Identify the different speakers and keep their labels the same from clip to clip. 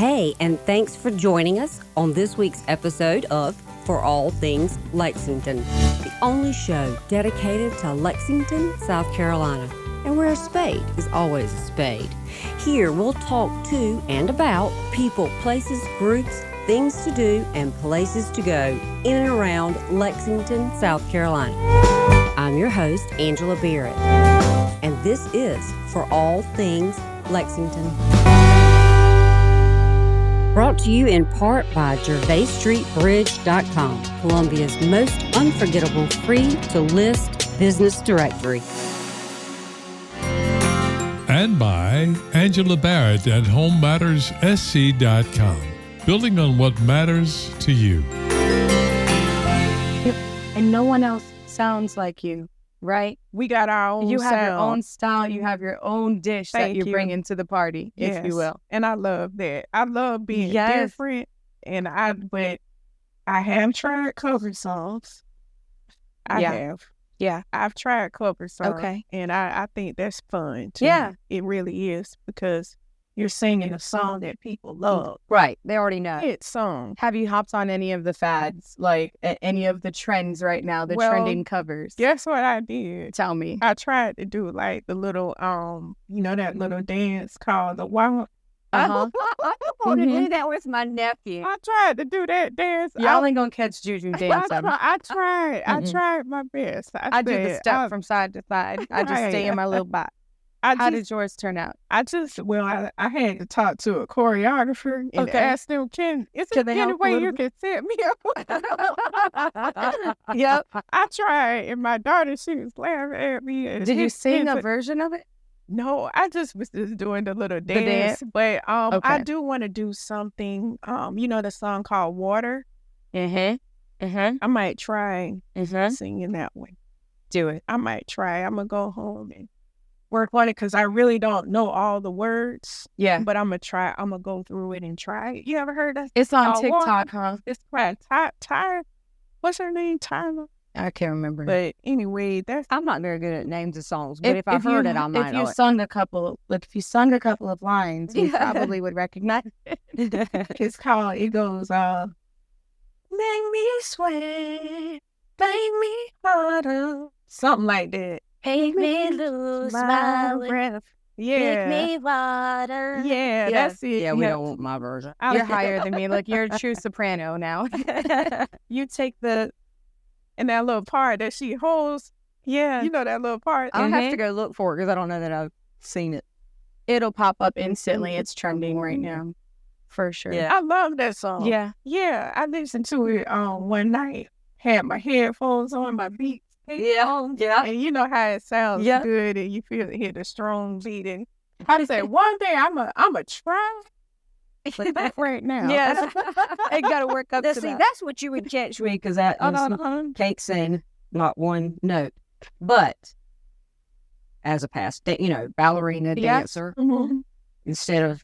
Speaker 1: Hey, and thanks for joining us on this week's episode of For All Things Lexington, the only show dedicated to Lexington, South Carolina, and where a spade is always a spade. Here we'll talk to and about people, places, groups, things to do, and places to go in and around Lexington, South Carolina. I'm your host, Angela Barrett, and this is For All Things Lexington. Brought to you in part by GervaisStreetBridge.com, Columbia's most unforgettable free-to-list business directory.
Speaker 2: And by Angela Barrett at HomeMattersSC.com, building on what matters to you.
Speaker 3: Yep. And no one else sounds like you, right?
Speaker 4: We got our own
Speaker 3: You have
Speaker 4: sound.
Speaker 3: your own style. You have your own dish that you bring into the party, if you will.
Speaker 4: And I love that. I love being different. But I have tried cover songs. I have.
Speaker 3: Yeah.
Speaker 4: I've tried cover songs.
Speaker 3: Okay.
Speaker 4: And I think that's fun too.
Speaker 3: Yeah.
Speaker 4: It really is, because you're singing a song that people love.
Speaker 3: Right. They already know.
Speaker 4: Hit song.
Speaker 3: Have you hopped on any of the fads, like any of the trends right now, the trending covers?
Speaker 4: Guess what I did?
Speaker 3: Tell me.
Speaker 4: I tried to do like the little, that little dance called the walk.
Speaker 1: I want to do that with my nephew.
Speaker 4: I tried to do that dance.
Speaker 3: Y'all ain't gonna catch Juju dancing.
Speaker 4: I tried. I tried my best.
Speaker 3: I do the step from side to side. I just stay in my little box. How did yours turn out?
Speaker 4: I had to talk to a choreographer and ask them, is there any way you can set me up?
Speaker 3: Yep.
Speaker 4: I tried, and my daughter, she was laughing at me.
Speaker 3: Did you sing a version of it?
Speaker 4: No, I just was doing the little dance. But I do want to do something, the song called Water. I might try singing that one.
Speaker 3: Do it.
Speaker 4: I might try. I'm going to go home and work on it, because I really don't know all the words.
Speaker 3: Yeah.
Speaker 4: But I'm going to try. I'm going to go through it and try it. You ever heard that?
Speaker 3: It's on TikTok, huh?
Speaker 4: It's quite Tyra. What's her name? Tyra?
Speaker 3: I can't remember.
Speaker 4: But anyway,
Speaker 1: I'm not very good at names of songs, but if I heard it, I might know it.
Speaker 3: If you sung a couple of lines, you probably would recognize it.
Speaker 4: It goes, make me sweat, make me harder. Something like that.
Speaker 1: Make me lose my breath.
Speaker 4: Yeah.
Speaker 1: Make me water.
Speaker 4: Yeah, that's it.
Speaker 1: Yeah, we don't want my version.
Speaker 3: You're higher than me. Look, you're a true soprano now.
Speaker 4: You take and that little part that she holds. Yeah. You know that little part.
Speaker 1: I'll have to go look for it, because I don't know that I've seen it.
Speaker 3: It'll pop up instantly. It's trending right now. For sure.
Speaker 4: Yeah. I love that song.
Speaker 3: Yeah.
Speaker 4: Yeah. I listened to it one night. Had my headphones on, my beats.
Speaker 1: Yeah.
Speaker 4: And you know how it sounds good, and you hear the strong beat. And I say, one day I'm a try. But that right now.
Speaker 3: Yeah. It got to work up to that.
Speaker 1: That's what you would catch me, because I can't sing not one note. But as a past, ballerina dancer, instead of,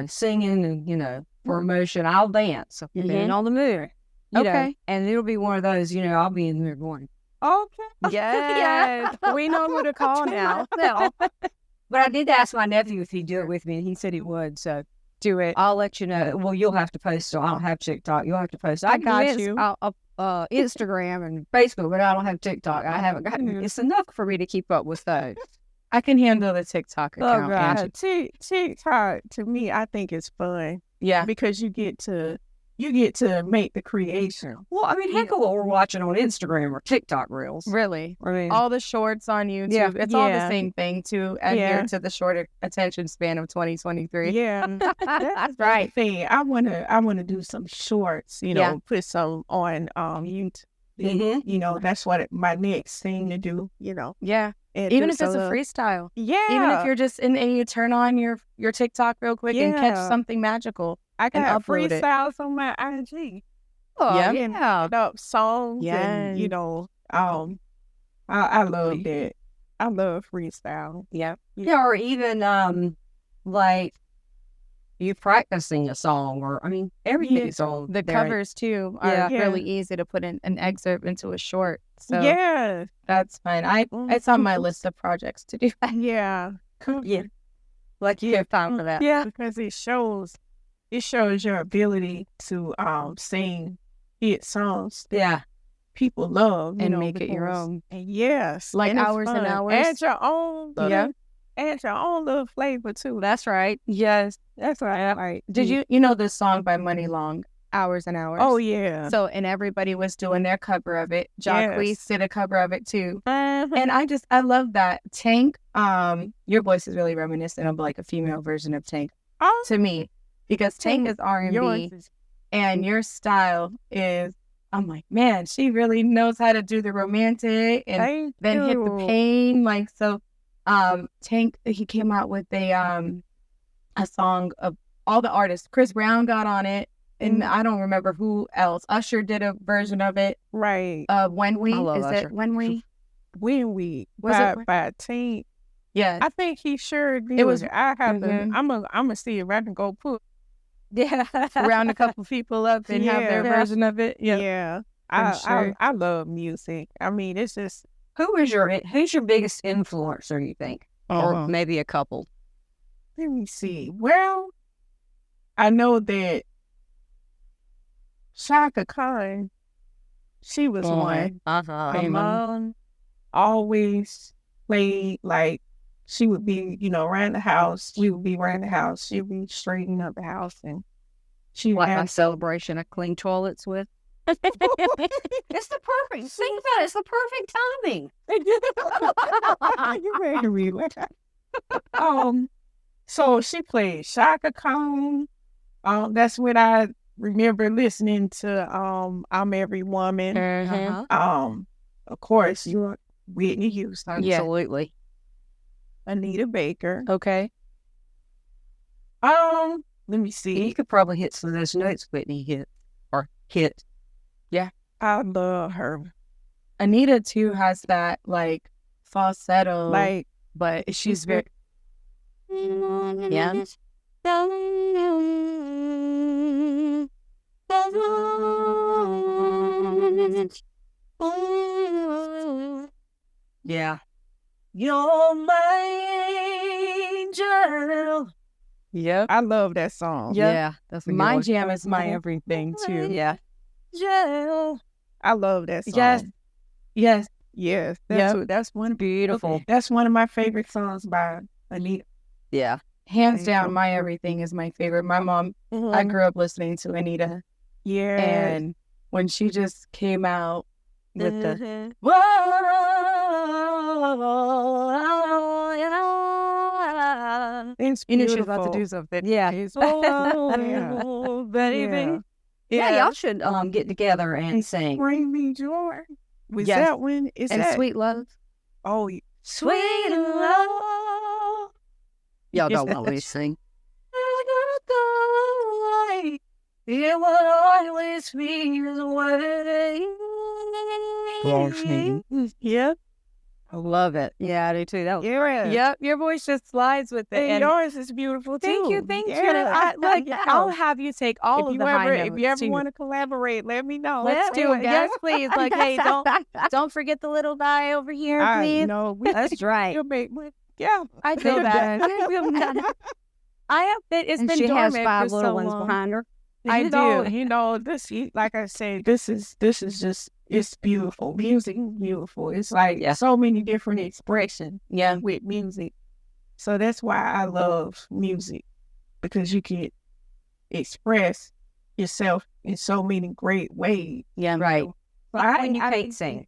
Speaker 1: singing and, for emotion, I'll dance. Depending on the mood. You know, and it'll be one of those, I'll be in there going,
Speaker 4: okay.
Speaker 3: Yes. We know who to call now.
Speaker 1: But I did ask my nephew if he'd do it with me, and he said he would. So
Speaker 3: do it.
Speaker 1: I'll let you know. Well, you'll have to post it. I don't have TikTok. You'll have to post it.
Speaker 3: I got you.
Speaker 1: I'll Instagram and Facebook, but I don't have TikTok. I haven't gotten It's enough for me to keep up with those.
Speaker 3: I can handle the TikTok account.
Speaker 4: Oh, God. TikTok, to me, I think it's fun.
Speaker 3: Yeah.
Speaker 4: Because you get to make the creation.
Speaker 1: Well, I mean, heck of what we're watching on Instagram or TikTok reels.
Speaker 3: Really?
Speaker 1: I mean,
Speaker 3: all the shorts on YouTube. It's all the same thing to adhere to the shorter attention span of 2023.
Speaker 4: Yeah. That's right. Thing. I wanna do some shorts, put some on YouTube. That's what my next thing to do,
Speaker 3: Yeah. Even if it's a freestyle.
Speaker 4: Yeah.
Speaker 3: Even if you're just and you turn on your TikTok real quick and catch something magical.
Speaker 4: I can
Speaker 3: upload
Speaker 4: freestyles on my IG.
Speaker 3: Oh,
Speaker 4: And up songs and I love that. I love freestyle.
Speaker 3: Yeah.
Speaker 1: Or even like you practicing a song, or everything's on
Speaker 3: the
Speaker 1: there.
Speaker 3: covers too are really easy to put in an excerpt into a short. So that's fine. It's on my list of projects to do.
Speaker 4: Yeah.
Speaker 1: Yeah. Like you have time for that.
Speaker 4: Yeah. Because it shows it shows your ability to sing hit songs.
Speaker 1: Yeah.
Speaker 4: People love
Speaker 3: and make it your own.
Speaker 4: And yes,
Speaker 3: like
Speaker 4: and
Speaker 3: hours and hours.
Speaker 4: Add your own.
Speaker 3: Yeah.
Speaker 4: Add your own little flavor too.
Speaker 3: That's right.
Speaker 4: Yes, that's right.
Speaker 3: Right. Did you know this song by Money Long, Hours and Hours?
Speaker 4: Oh yeah.
Speaker 3: So and everybody was doing their cover of it. Jacquees did a cover of it too. And I love that. Tank, your voice is really reminiscent of like a female version of Tank to me, because Tank is R&B and your style is, I'm like, man, she really knows how to do the romantic and then hit the pain. Like, so Tank, he came out with a song of all the artists. Chris Brown got on it, and I don't remember who else. Usher did a version of it.
Speaker 4: Right.
Speaker 3: When We? Is
Speaker 1: Usher.
Speaker 3: it When We?
Speaker 4: When We.
Speaker 3: Was it
Speaker 4: by Tank?
Speaker 3: Yeah.
Speaker 4: I think he sure did.
Speaker 3: It was.
Speaker 4: I have to. I'm gonna see if I can go put.
Speaker 3: Yeah. Round a couple people up and have their version of it.
Speaker 4: Yeah. I love music. I mean, it's just.
Speaker 1: Who's your biggest influencer, you think? Or maybe a couple?
Speaker 4: Let me see. Well, I know that Shaka Khan, she was one. My mom always played, like, she would be, around the house. We would be around the house. She would be straightening up the house, and she would have
Speaker 1: a celebration of clean toilets with. It's the perfect. Think about it. It's the perfect timing.
Speaker 4: You made me laugh. So she played Shaka Khan. That's what I remember listening to. I'm Every Woman. Of course, you're Whitney Houston.
Speaker 1: Absolutely.
Speaker 4: Anita Baker.
Speaker 3: Okay.
Speaker 4: Let me see.
Speaker 1: You could probably hit some of those notes Whitney hit.
Speaker 3: Yeah.
Speaker 4: I love her.
Speaker 3: Anita too has that like falsetto,
Speaker 4: like,
Speaker 3: but she's very. Yeah.
Speaker 1: Yeah. You're my angel.
Speaker 3: Yep.
Speaker 4: I love that song.
Speaker 3: Yep.
Speaker 1: Yeah. That's a
Speaker 3: My
Speaker 1: good
Speaker 3: jam is My Everything too.
Speaker 1: Yeah.
Speaker 4: I love that song.
Speaker 3: Yes.
Speaker 4: That's one
Speaker 1: Beautiful.
Speaker 4: That's one of my favorite songs by Anita.
Speaker 1: Yeah.
Speaker 3: Hands down, My Everything is my favorite. My mom, I grew up listening to Anita.
Speaker 4: Yeah.
Speaker 3: And when she just came out with the
Speaker 4: it's
Speaker 3: you knew she was about to do something.
Speaker 1: Yeah.
Speaker 3: Baby.
Speaker 1: Yeah, y'all should get together and sing.
Speaker 4: Bring Me Joy. Was that one? Is
Speaker 3: and
Speaker 4: that
Speaker 3: Sweet Love.
Speaker 4: Oh,
Speaker 1: Sweet love. Y'all don't want me to sing. It will always be the way.
Speaker 4: Yep.
Speaker 1: I love it. Yeah, I do too. That was,
Speaker 3: Yep, your voice just slides with it.
Speaker 4: And yours is beautiful too.
Speaker 3: Thank you.
Speaker 4: Yeah.
Speaker 3: I'll have you take all of the high notes.
Speaker 4: If you ever want to collaborate, let me know.
Speaker 3: Let's do it. Yes, please. Like, hey, don't forget the little guy over here, please.
Speaker 4: No,
Speaker 1: that's right.
Speaker 4: Yeah,
Speaker 3: I feel that. I have been. It's
Speaker 1: and
Speaker 3: been
Speaker 1: she
Speaker 3: dormant
Speaker 1: has 5
Speaker 3: for
Speaker 1: little
Speaker 3: so
Speaker 1: ones
Speaker 3: long.
Speaker 1: behind her.
Speaker 4: I do. This, like I said, this is just, it's beautiful. Music is beautiful. It's like so many different expressions with music. So that's why I love music, because you can express yourself in so many great ways.
Speaker 1: Yeah, right.
Speaker 4: When
Speaker 1: you can't sing.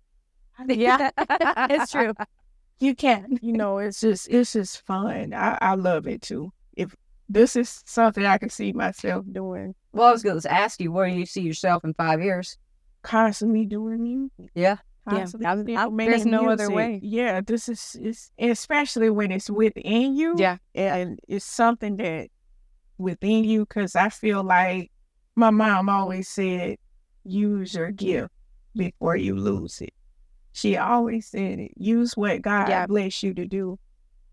Speaker 3: Yeah, it's true.
Speaker 4: You can. It's just fun. I love it too. If this is something I can see myself doing.
Speaker 1: Well, I was going to ask you, where do you see yourself in 5 years?
Speaker 4: Constantly doing music.
Speaker 1: Yeah.
Speaker 4: Constantly
Speaker 3: there's no other
Speaker 4: music.
Speaker 3: way.
Speaker 4: Yeah, it's especially when it's within you.
Speaker 3: Yeah.
Speaker 4: And it's something that within you, because I feel like my mom always said, use your gift before you lose it. She always said it. Use what God bless you to do.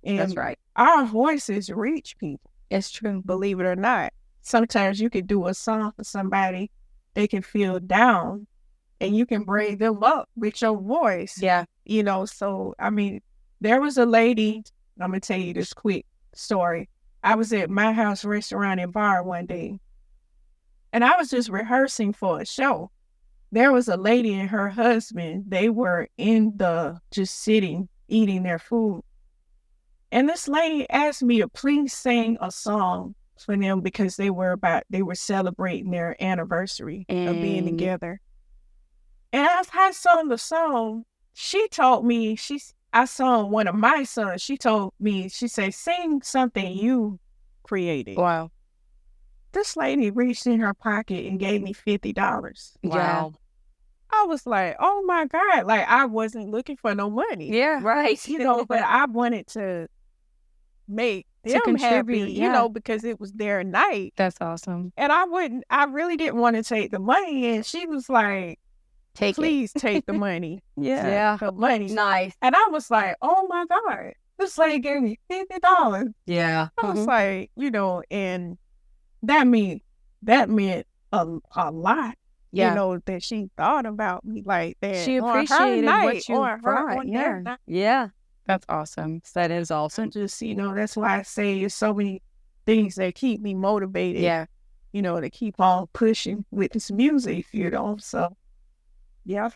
Speaker 4: And
Speaker 1: that's right.
Speaker 4: Our voices reach people.
Speaker 3: It's true.
Speaker 4: Believe it or not. Sometimes you can do a song for somebody, they can feel down, and you can bring them up with your voice.
Speaker 3: Yeah.
Speaker 4: So, I mean, there was a lady, I'm going to tell you this quick story. I was at my house restaurant and bar one day, And I was just rehearsing for a show. There was a lady and her husband. They were just sitting, eating their food. And this lady asked me to please sing a song for them because they were celebrating their anniversary of being together. And as I sung the song, she told me, I sung one of my songs. She told me, she said, sing something you created.
Speaker 3: Wow.
Speaker 4: This lady reached in her pocket and gave me $50.
Speaker 3: Wow.
Speaker 4: I was like, oh my God. Like, I wasn't looking for no money.
Speaker 3: Yeah. Right.
Speaker 4: But I wanted to make them happy, because it was their night.
Speaker 3: That's awesome.
Speaker 4: And I really didn't want to take the money. And she was like, please take the money.
Speaker 3: Yeah.
Speaker 4: The money.
Speaker 3: Nice.
Speaker 4: And I was like, oh my God, this lady gave me $50.
Speaker 3: Yeah.
Speaker 4: I was like, and that meant a lot.
Speaker 3: Yeah.
Speaker 4: That she thought about me like that.
Speaker 3: She appreciated what you brought.
Speaker 1: Yeah.
Speaker 3: That's awesome. That is awesome.
Speaker 4: Just, that's why I say there's so many things that keep me motivated.
Speaker 3: Yeah.
Speaker 4: To keep on pushing with this music, so. Yeah.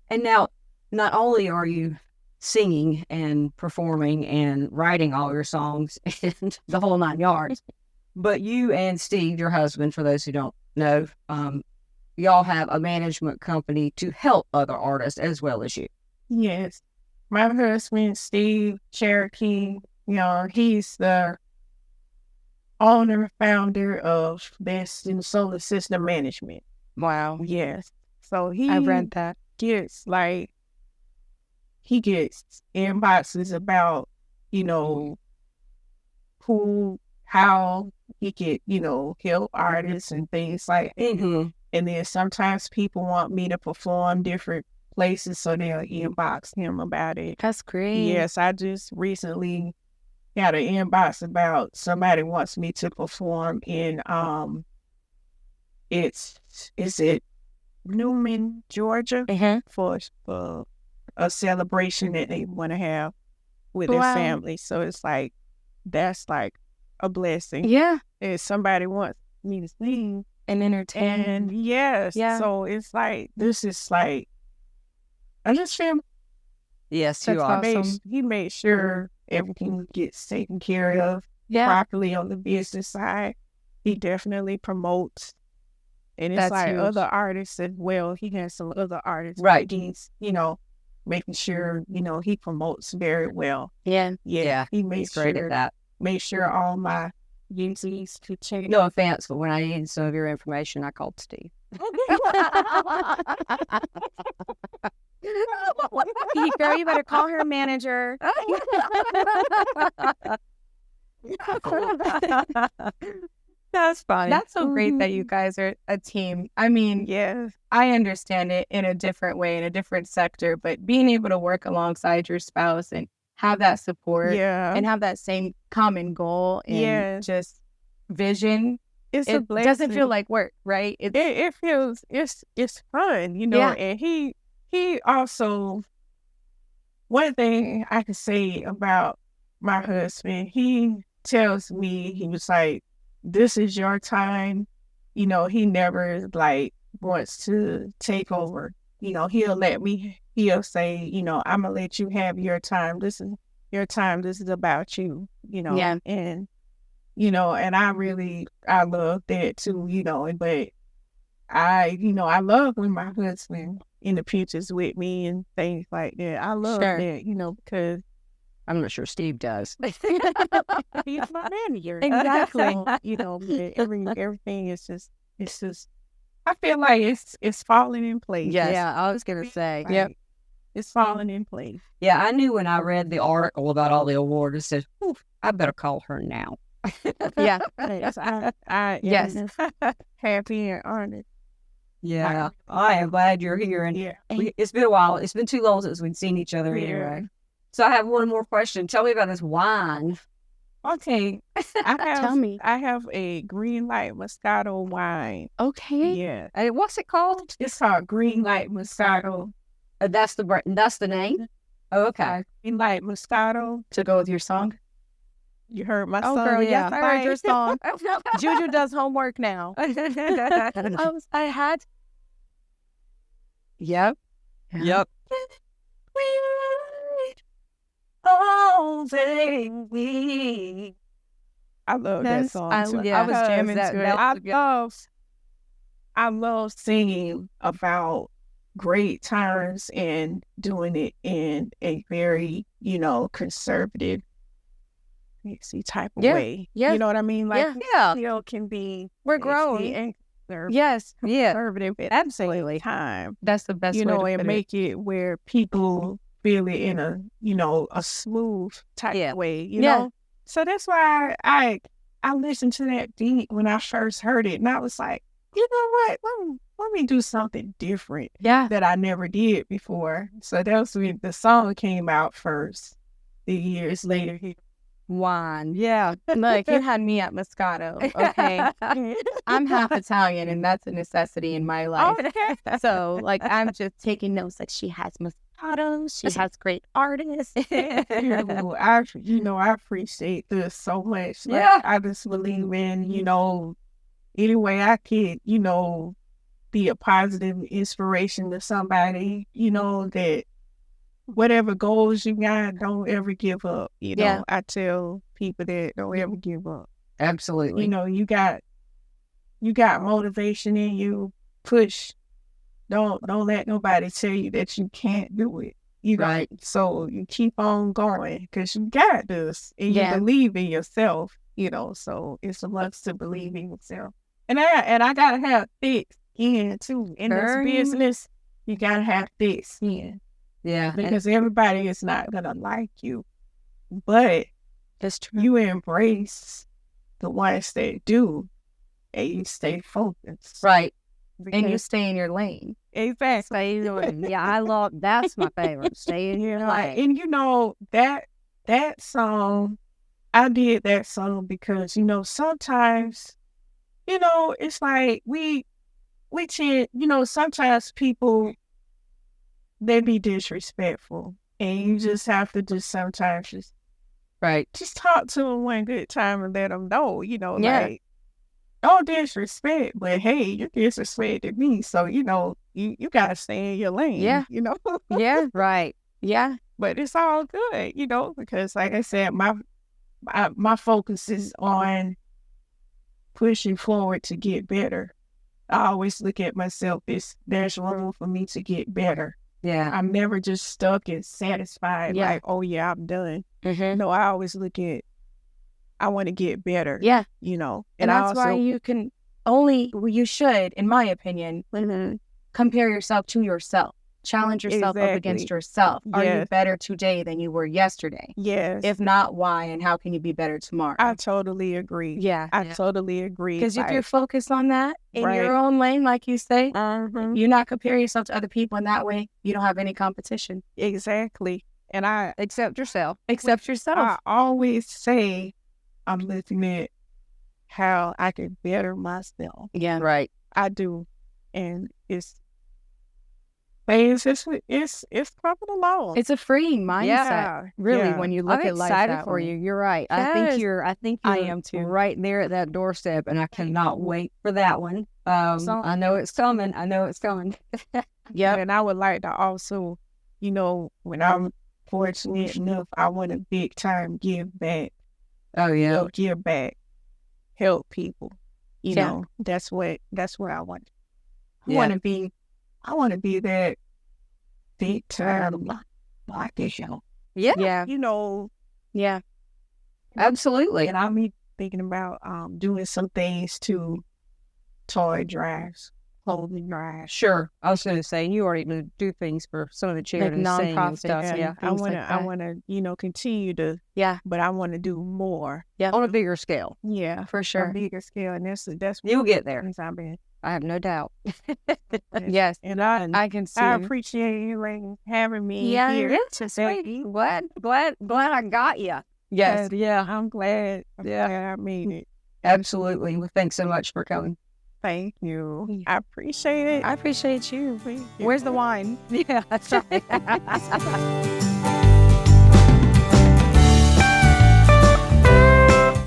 Speaker 1: And now, not only are you singing and performing and writing all your songs and the whole 9 yards, but you and Steve, your husband, for those who don't know, y'all have a management company to help other artists as well as you.
Speaker 4: Yes. My husband, Steve Cherokee, he's the owner, founder of Best in Solar System Management.
Speaker 3: Wow.
Speaker 4: Yes. So
Speaker 3: I read that.
Speaker 4: He gets inboxes about, how he could, help artists and things like that.
Speaker 3: Mm-hmm.
Speaker 4: And then sometimes people want me to perform different places, so they'll inbox him about it.
Speaker 3: That's great.
Speaker 4: Yes, I just recently got an inbox about somebody wants me to perform in, is it Newman, Georgia, for a celebration that they want to have with their family. So it's like, that's like a blessing.
Speaker 3: Yeah.
Speaker 4: If somebody wants me to sing
Speaker 3: and entertain.
Speaker 4: And yes. Yeah. So it's like, this is like, I just feel.
Speaker 1: Yes, you are.
Speaker 3: Awesome.
Speaker 4: He made sure everything gets taken care of properly on the business side. He definitely promotes. And it's like huge. Other artists as well. He has some other artists.
Speaker 1: Right.
Speaker 4: He's, making sure, he promotes very well.
Speaker 3: Yeah.
Speaker 4: Yeah. He makes
Speaker 1: great at that.
Speaker 4: Make sure all my UCs could check.
Speaker 1: No offense, but when I needed some of your information, I called Steve.
Speaker 3: Girl, you better call her manager.
Speaker 4: That's fine.
Speaker 3: That's so great that you guys are a team. I mean,
Speaker 4: yes,
Speaker 3: I understand it in a different way, in a different sector, but being able to work alongside your spouse and have that support and have that same common goal and just vision,
Speaker 4: it
Speaker 3: doesn't feel like work, right?
Speaker 4: It feels, it's fun, and he also, one thing I can say about my husband, he tells me, he was like, this is your time. He never wants to take over. He'll say, I'm gonna let you have your time. This is your time. This is about you,
Speaker 3: Yeah.
Speaker 4: And, and I love that too, but I love when my husband in the pictures with me and things like that. I love that, because
Speaker 1: I'm not sure Steve does.
Speaker 4: he's my manager.
Speaker 3: Exactly.
Speaker 4: Everything is just, I feel like it's falling in place.
Speaker 1: Yes. Yeah, I was going to say.
Speaker 4: Right. Yep. It's falling in place.
Speaker 1: Yeah, I knew when I read the article about all the awards, I said, I better call her now.
Speaker 3: Yeah.
Speaker 4: I
Speaker 3: yes.
Speaker 4: Happy and honored.
Speaker 1: Yeah. I am glad you're here. And it's been a while. It's been too long since we've seen each other anyway. So I have one more question. Tell me about this wine.
Speaker 4: Okay.
Speaker 3: Tell me.
Speaker 4: I have a green light Moscato wine.
Speaker 3: Okay.
Speaker 4: Yeah.
Speaker 1: And what's it called?
Speaker 4: It's called Green Light Moscato.
Speaker 1: That's the name? Oh, okay.
Speaker 4: Green Light Moscato.
Speaker 3: To go with your song?
Speaker 4: You heard my song?
Speaker 3: Oh, girl, yes, I heard your song. Juju does homework now. I had. Yep.
Speaker 1: Yep.
Speaker 3: All day we.
Speaker 4: I love that song too.
Speaker 3: I was jamming to it.
Speaker 4: I love singing about great times and doing it in a very, conservative type of way.
Speaker 3: Yeah.
Speaker 4: You know what I mean? Like, can be.
Speaker 3: We're grown. Yes.
Speaker 4: Conservative at
Speaker 3: Absolutely.
Speaker 4: the time.
Speaker 3: That's the best way to
Speaker 4: and
Speaker 3: put
Speaker 4: make it where people feel it in a smooth type way, you know? So that's why I listened to that beat when I first heard it, and I was like, you know what? Let me do something different that I never did before. So that was when the song came out first. The years later,
Speaker 3: wine. Yeah. Look, you had me at Moscato. Okay. I'm half Italian, and that's a necessity in my life.
Speaker 4: Okay.
Speaker 3: So, like, I'm just taking notes. Like, she has Moscato. She has great artists.
Speaker 4: I appreciate this so much. Like, I just believe in, any way I could, be a positive inspiration to somebody, that whatever goals you got, don't ever give up. I tell people that don't ever give up.
Speaker 1: Absolutely.
Speaker 4: You got motivation in you. Push. Don't let nobody tell you that you can't do it.
Speaker 1: Right.
Speaker 4: So you keep on going because you got this, and you believe in yourself. So it's a must to believe in yourself. And I gotta have thick skin too in this business. You gotta have thick skin.
Speaker 1: Yeah.
Speaker 4: Because everybody is not going to like you. But
Speaker 3: that's true.
Speaker 4: You embrace the ones that do, and you stay focused.
Speaker 1: Right.
Speaker 3: And you stay in your lane.
Speaker 4: Exactly.
Speaker 1: Stay in your lane. Yeah, I love, that's my favorite. Stay in your lane.
Speaker 4: And that song, I did that song because, sometimes, it's like we tend, sometimes people, they be disrespectful, and you just have to just sometimes just talk to them one good time and let them know, like, don't disrespect, but hey, you disrespected me, so you gotta stay in your lane.
Speaker 1: Yeah, right. Yeah,
Speaker 4: but it's all good, because like I said, my focus is on pushing forward to get better. I always look at myself as there's room for me to get better.
Speaker 1: Yeah.
Speaker 4: I'm never just stuck and satisfied like, oh yeah, I'm done.
Speaker 3: Mm-hmm.
Speaker 4: No, I always look at, I want to get better.
Speaker 3: Yeah.
Speaker 4: And
Speaker 3: that's why you should, in my opinion, compare yourself to yourself. Challenge yourself up against yourself. Are you better today than you were yesterday?
Speaker 4: Yes.
Speaker 3: If not, why? And how can you be better tomorrow?
Speaker 4: I totally agree. I totally agree.
Speaker 3: Because if you're focused on that in your own lane, like you say, you're not comparing yourself to other people, and that way you don't have any competition.
Speaker 4: Exactly. And I
Speaker 1: accept yourself.
Speaker 4: I always say I'm looking at how I can better myself.
Speaker 3: Yeah.
Speaker 1: Right.
Speaker 4: I do. And it's coming along.
Speaker 3: It's a freeing mindset, really, when you look at life that way.
Speaker 1: I'm excited for you. You're right. Yes. I think you're
Speaker 3: I am too.
Speaker 1: Right there at that doorstep, and I cannot wait for that one. I know it's coming.
Speaker 4: Yeah, and I would like to also, when I'm fortunate enough, I want to big time give back.
Speaker 1: Oh yeah,
Speaker 4: give back, help people. That's where I want. I want to be that big time like this,
Speaker 1: Yeah.
Speaker 3: Yeah.
Speaker 1: Absolutely.
Speaker 4: And I'm thinking about doing some things to toy drives, clothing drives.
Speaker 1: Sure. I was going to say, you already do things for some of the charities,
Speaker 3: like nonprofit
Speaker 1: stuff.
Speaker 3: Yeah.
Speaker 4: I want to, continue to.
Speaker 3: Yeah.
Speaker 4: But I want to do more.
Speaker 3: Yeah.
Speaker 1: On a bigger scale.
Speaker 4: Yeah,
Speaker 3: for sure.
Speaker 4: A bigger scale, and that's
Speaker 1: you'll get there.
Speaker 4: I
Speaker 1: have no doubt.
Speaker 3: Yes,
Speaker 4: and I
Speaker 3: can see.
Speaker 4: I appreciate you having me here.
Speaker 1: Yeah, sweet. Glad I got you.
Speaker 3: Yes,
Speaker 4: yeah, I'm glad. Glad I made it.
Speaker 1: Absolutely. Well, thanks so much for coming.
Speaker 4: Thank you. I appreciate it.
Speaker 3: I appreciate you. Where's the wine?
Speaker 1: Yeah, that's right.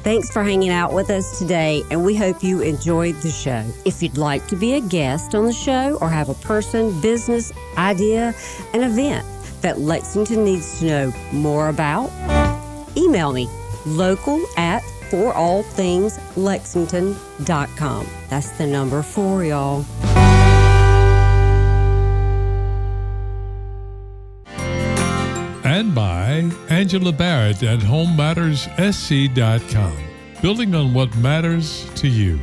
Speaker 1: Thanks for hanging out with us today, and we hope you enjoyed the show. If you'd like to be a guest on the show or have a person, business, idea, an event that Lexington needs to know more about, email me, local@forallthingslexington.com. That's the number 4, y'all.
Speaker 2: And by Angela Barrett at HomeMattersSC.com. Building on what matters to you.